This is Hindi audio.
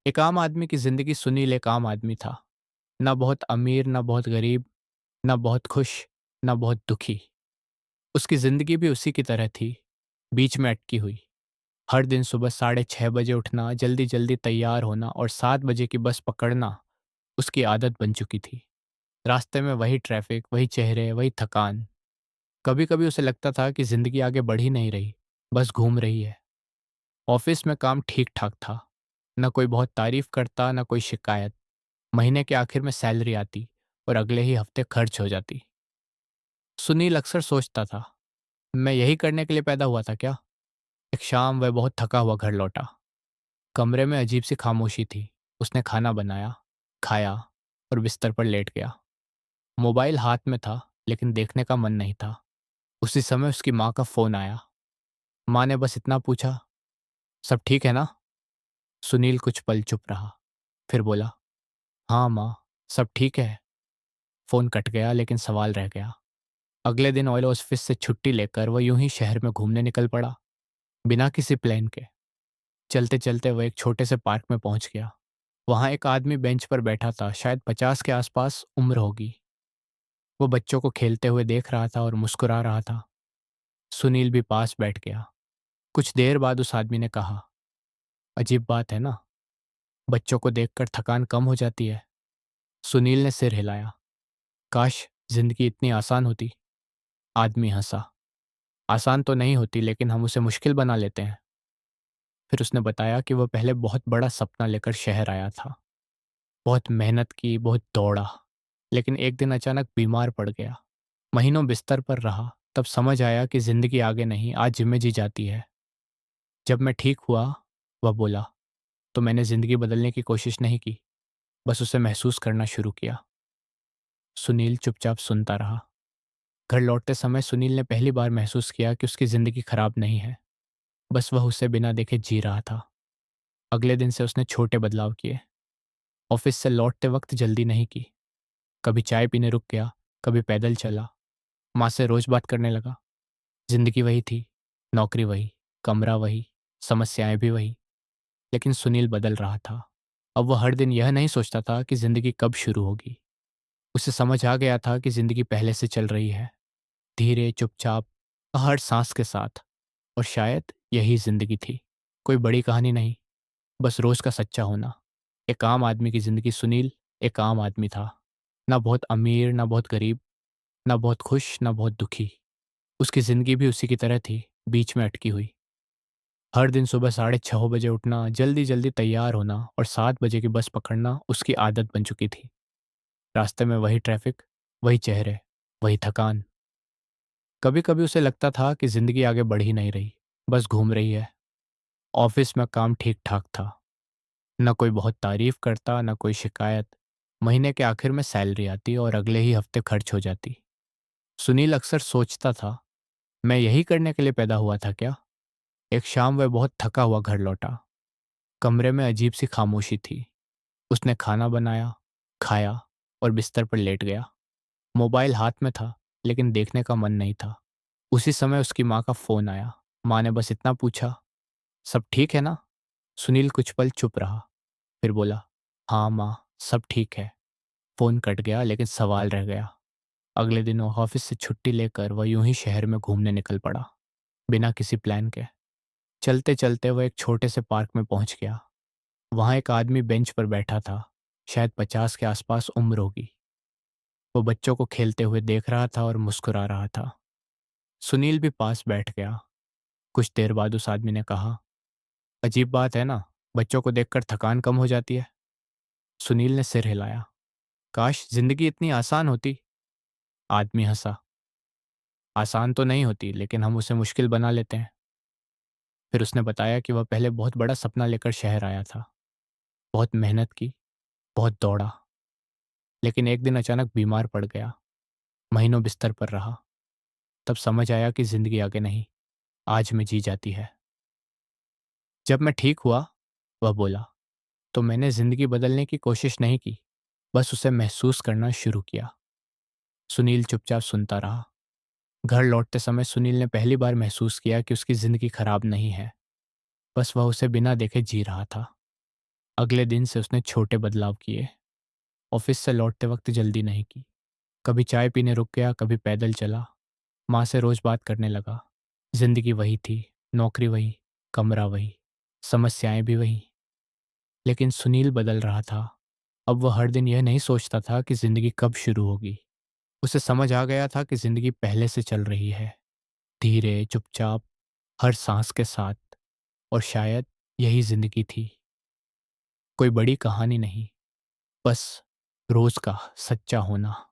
एक आम आदमी की जिंदगी। सुनील एक आम आदमी था। ना बहुत अमीर, ना बहुत गरीब, ना बहुत खुश, ना बहुत दुखी। उसकी जिंदगी भी उसी की तरह थी, बीच में अटकी हुई। हर दिन सुबह 6:30 बजे उठना, जल्दी जल्दी तैयार होना और 7 बजे की बस पकड़ना उसकी आदत बन चुकी थी। रास्ते में वही ट्रैफिक, वही चेहरे, वही थकान। कभी कभी उसे लगता था कि जिंदगी आगे बढ़ ही नहीं रही, बस घूम रही है। ऑफिस में काम ठीक ठाक था। न कोई बहुत तारीफ करता, न कोई शिकायत। महीने के आखिर में सैलरी आती और अगले ही हफ्ते खर्च हो जाती। सुनील अक्सर सोचता था, मैं यही करने के लिए पैदा हुआ था क्या? एक शाम वह बहुत थका हुआ घर लौटा। कमरे में अजीब सी खामोशी थी। उसने खाना बनाया, खाया और बिस्तर पर लेट गया। मोबाइल हाथ में था, लेकिन देखने का मन नहीं था। उसी समय उसकी माँ का फोन आया। माँ ने बस इतना पूछा, सब ठीक है ना? सुनील कुछ पल चुप रहा, फिर बोला, हाँ माँ, सब ठीक है। फोन कट गया, लेकिन सवाल रह गया। अगले दिन ऑयल ऑफिस से छुट्टी लेकर वह यूं ही शहर में घूमने निकल पड़ा, बिना किसी प्लान के। चलते चलते वह एक छोटे से पार्क में पहुंच गया। वहां एक आदमी बेंच पर बैठा था, शायद 50 के आसपास उम्र होगी। वो बच्चों को खेलते हुए देख रहा था और मुस्कुरा रहा था। सुनील भी पास बैठ गया। कुछ देर बाद उस आदमी ने कहा, अजीब बात है ना, बच्चों को देखकर थकान कम हो जाती है। सुनील ने सिर हिलाया। काश जिंदगी इतनी आसान होती। आदमी हंसा। आसान तो नहीं होती, लेकिन हम उसे मुश्किल बना लेते हैं। फिर उसने बताया कि वह पहले बहुत बड़ा सपना लेकर शहर आया था। बहुत मेहनत की, बहुत दौड़ा, लेकिन एक दिन अचानक बीमार पड़ गया। महीनों बिस्तर पर रहा, तब समझ आया कि जिंदगी आगे नहीं, आज में जी जाती है। जब मैं ठीक हुआ, वह बोला, तो मैंने जिंदगी बदलने की कोशिश नहीं की, बस उसे महसूस करना शुरू किया। सुनील चुपचाप सुनता रहा। घर लौटते समय सुनील ने पहली बार महसूस किया कि उसकी जिंदगी खराब नहीं है, बस वह उसे बिना देखे जी रहा था। अगले दिन से उसने छोटे बदलाव किए। ऑफिस से लौटते वक्त जल्दी नहीं की। कभी चाय पीने रुक गया, कभी पैदल चला। माँ से रोज बात करने लगा। जिंदगी वही थी, नौकरी वही, कमरा वही, समस्याएं भी वही। लेकिन सुनील बदल रहा था। अब वह हर दिन यह नहीं सोचता था कि जिंदगी कब शुरू होगी। उसे समझ आ गया था कि जिंदगी पहले से चल रही है, धीरे, चुपचाप, हर सांस के साथ। और शायद यही जिंदगी थी। कोई बड़ी कहानी नहीं, बस रोज का सच्चा होना। एक आम आदमी की जिंदगी। सुनील एक आम आदमी था। ना बहुत अमीर, ना बहुत गरीब, ना बहुत खुश, ना बहुत दुखी। उसकी जिंदगी भी उसी की तरह थी, बीच में अटकी हुई। हर दिन सुबह 6:30 बजे उठना, जल्दी जल्दी तैयार होना और 7 बजे की बस पकड़ना उसकी आदत बन चुकी थी। रास्ते में वही ट्रैफिक, वही चेहरे, वही थकान। कभी कभी उसे लगता था कि जिंदगी आगे बढ़ ही नहीं रही, बस घूम रही है। ऑफिस में काम ठीक ठाक था। न कोई बहुत तारीफ करता, न कोई शिकायत। महीने के आखिर में सैलरी आती और अगले ही हफ्ते खर्च हो जाती। सुनील अक्सर सोचता था, मैं यही करने के लिए पैदा हुआ था क्या? एक शाम वह बहुत थका हुआ घर लौटा। कमरे में अजीब सी खामोशी थी। उसने खाना बनाया, खाया और बिस्तर पर लेट गया। मोबाइल हाथ में था, लेकिन देखने का मन नहीं था। उसी समय उसकी माँ का फोन आया। माँ ने बस इतना पूछा, सब ठीक है ना? सुनील कुछ पल चुप रहा, फिर बोला, हाँ माँ, सब ठीक है। फोन कट गया, लेकिन सवाल रह गया। अगले दिन वो ऑफिस से छुट्टी लेकर वह यूं ही शहर में घूमने निकल पड़ा, बिना किसी प्लान के। चलते चलते वह एक छोटे से पार्क में पहुंच गया। वहां एक आदमी बेंच पर बैठा था, शायद 50 के आसपास उम्र होगी। वो बच्चों को खेलते हुए देख रहा था और मुस्कुरा रहा था। सुनील भी पास बैठ गया। कुछ देर बाद उस आदमी ने कहा, अजीब बात है ना, बच्चों को देखकर थकान कम हो जाती है। सुनील ने सिर हिलाया। काश जिंदगी इतनी आसान होती। आदमी हंसा। आसान तो नहीं होती, लेकिन हम उसे मुश्किल बना लेते हैं। फिर उसने बताया कि वह पहले बहुत बड़ा सपना लेकर शहर आया था। बहुत मेहनत की, बहुत दौड़ा, लेकिन एक दिन अचानक बीमार पड़ गया। महीनों बिस्तर पर रहा, तब समझ आया कि जिंदगी आगे नहीं, आज में जी जाती है। जब मैं ठीक हुआ, वह बोला, तो मैंने जिंदगी बदलने की कोशिश नहीं की, बस उसे महसूस करना शुरू किया। सुनील चुपचाप सुनता रहा। घर लौटते समय सुनील ने पहली बार महसूस किया कि उसकी जिंदगी खराब नहीं है, बस वह उसे बिना देखे जी रहा था। अगले दिन से उसने छोटे बदलाव किए। ऑफिस से लौटते वक्त जल्दी नहीं की, कभी चाय पीने रुक गया, कभी पैदल चला। माँ से रोज बात करने लगा। जिंदगी वही थी, नौकरी वही, कमरा वही, समस्याएं भी वही। लेकिन सुनील बदल रहा था। अब वह हर दिन यह नहीं सोचता था कि जिंदगी कब शुरू होगी। उसे समझ आ गया था कि जिंदगी पहले से चल रही है, धीरे, चुपचाप, हर सांस के साथ। और शायद यही जिंदगी थी। कोई बड़ी कहानी नहीं, बस रोज का सच्चा होना।